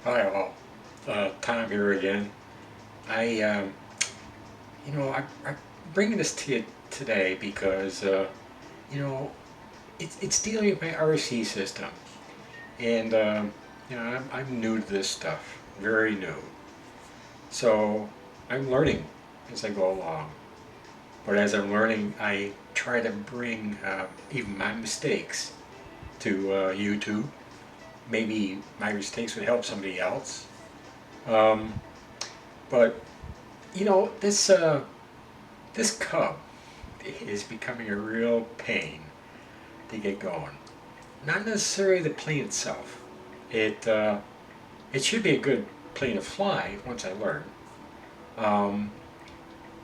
Hi all, Tom here again. I, I'm bringing this to you today because, you know, it's dealing with my RC system. And, I'm new to this stuff, very new. So I'm learning as I go along. But as I'm learning, I try to bring even my mistakes to YouTube. Maybe my mistakes would help somebody else. Um, but, this cub is becoming a real pain to get going. Not necessarily the plane itself. It it should be a good plane to fly once I learn. Um,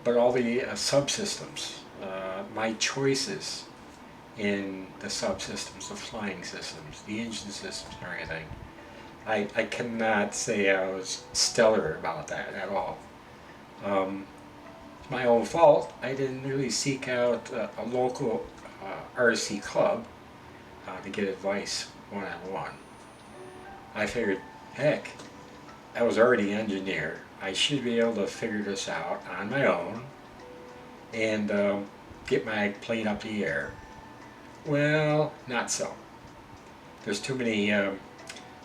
but all the subsystems, my choices in the subsystems, the flying systems, the engine systems, and everything, I cannot say I was stellar about that at all. Um, it's my own fault. I didn't really seek out a local RC club to get advice one on one. I figured, heck, I was already an engineer. I should be able to figure this out on my own and get my plane up in the air. Well, not so. There's too many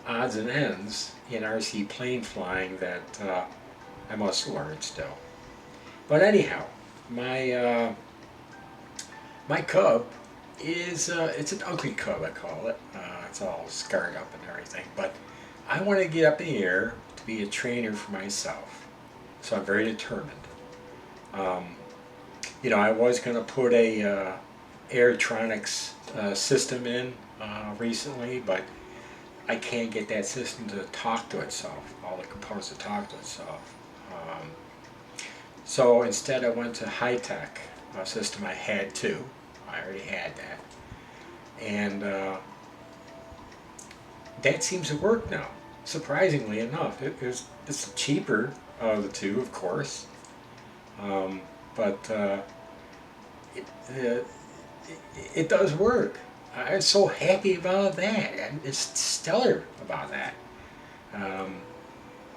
odds and ends in RC plane flying that I must learn still. But anyhow, my cub is it's an ugly cub, I call it. It's all scarred up and everything. But I want to get up in the air to be a trainer for myself. So I'm very determined. Um, I was going to put a Airtronics system in recently, but I can't get that system to talk to itself, all the components to talk to itself. Um, so instead I went to high-tech system. I had two. I already had that. And that seems to work now, surprisingly enough. It's cheaper of the two, of course, but it, uh, it does work. I'm so happy about that. I'm just stellar about that. Um,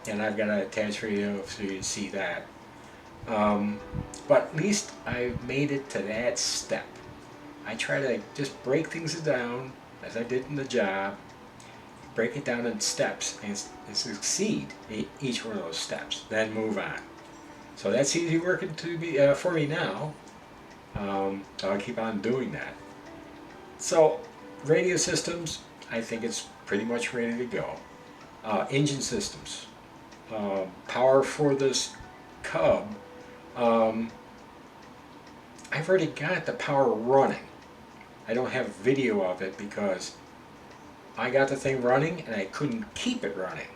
and I've got an attached video so you can see that. But at least I've made it to that step. I try to just break things down as I did in the job, break it down in steps and succeed each one of those steps, then move on. So that's easy working to be for me now. So I'll keep on doing that. So radio systems, I think it's pretty much ready to go. Engine systems, power for this Cub. Um, I've already got the power running. I don't have video of it because I got the thing running and I couldn't keep it running,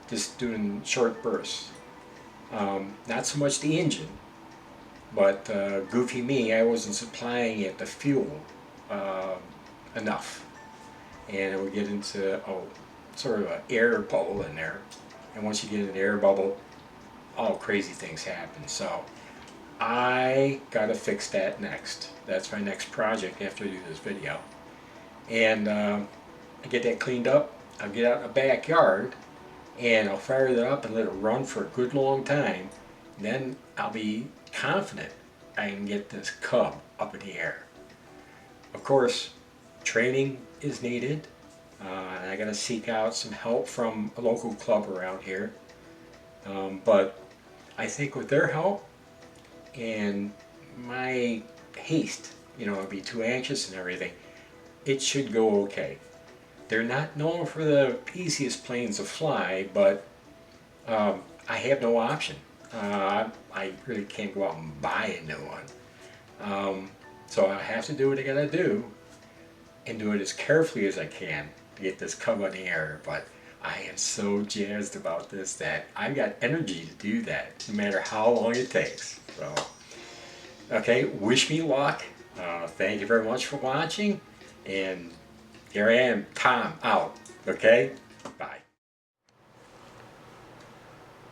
just doing short bursts. Not so much the engine, but goofy me, I wasn't supplying it the fuel uh, enough. And it would get into sort of an air bubble in there. And once you get in an air bubble, all crazy things happen. So I gotta fix that next. That's my next project after I do this video. And I get that cleaned up. I'll get out in the backyard and I'll fire that up and let it run for a good long time. Then I'll be confident I can get this Cub up in the air. Of course, training is needed. And I gotta seek out some help from a local club around here. But I think with their help and my haste, I'd be too anxious and everything, it should go okay. They're not known for the easiest planes to fly, but I have no option. I really can't go out and buy a new one. So I have to do what I gotta do and do it as carefully as I can to get this Cub on the air. But I am so jazzed about this that I've got energy to do that, no matter how long it takes. So, okay, wish me luck. Thank you very much for watching, and here I am, Tom, out. Okay, bye.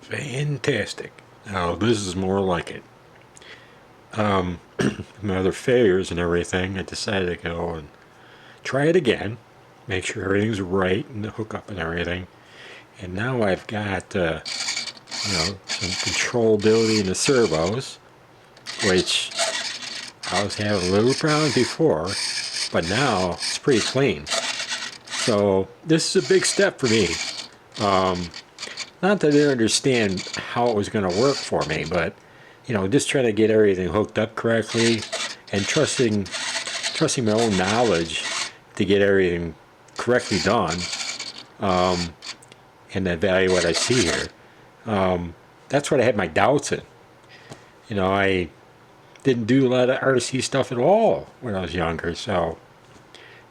Fantastic. Now this is more like it. My other failures and everything, I decided to go and try it again, make sure everything's right and the hookup and everything. And now I've got some controllability in the servos, which I was having a little problem before, but now it's pretty clean. So this is a big step for me. Not that I didn't understand how it was going to work for me, but just trying to get everything hooked up correctly and trusting my own knowledge to get everything correctly done, and evaluate what I see here. That's what I had my doubts in. I didn't do a lot of RC stuff at all when I was younger, so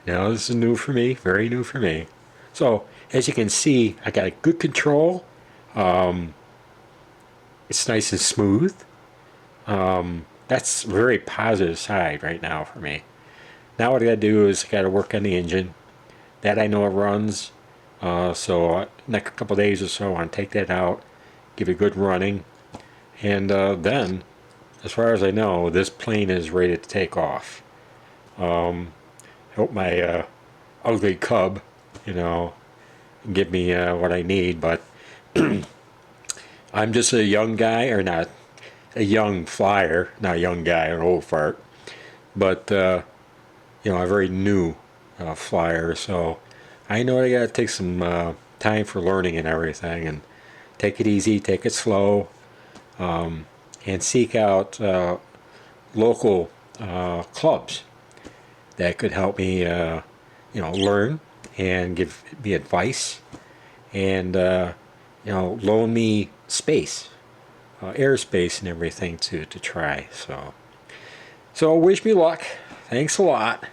this is new for me, very new for me. So as you can see, I got a good control. It's nice and smooth. That's a very positive side right now for me. Now what I got to do is I got to work on the engine. That I know it runs. So next couple days or so, I want to take that out, give it a good running, and then, as far as I know, this plane is ready to take off. I hope my ugly cub, give me what I need, but I'm just a young guy, or not a young flyer, not a young guy, an old fart, but a very new flyer, so I know I gotta take some time for learning and everything, and take it easy, take it slow, and seek out local clubs that could help me, learn and give me advice, and loan me space, airspace, and everything to try. So wish me luck. Thanks a lot.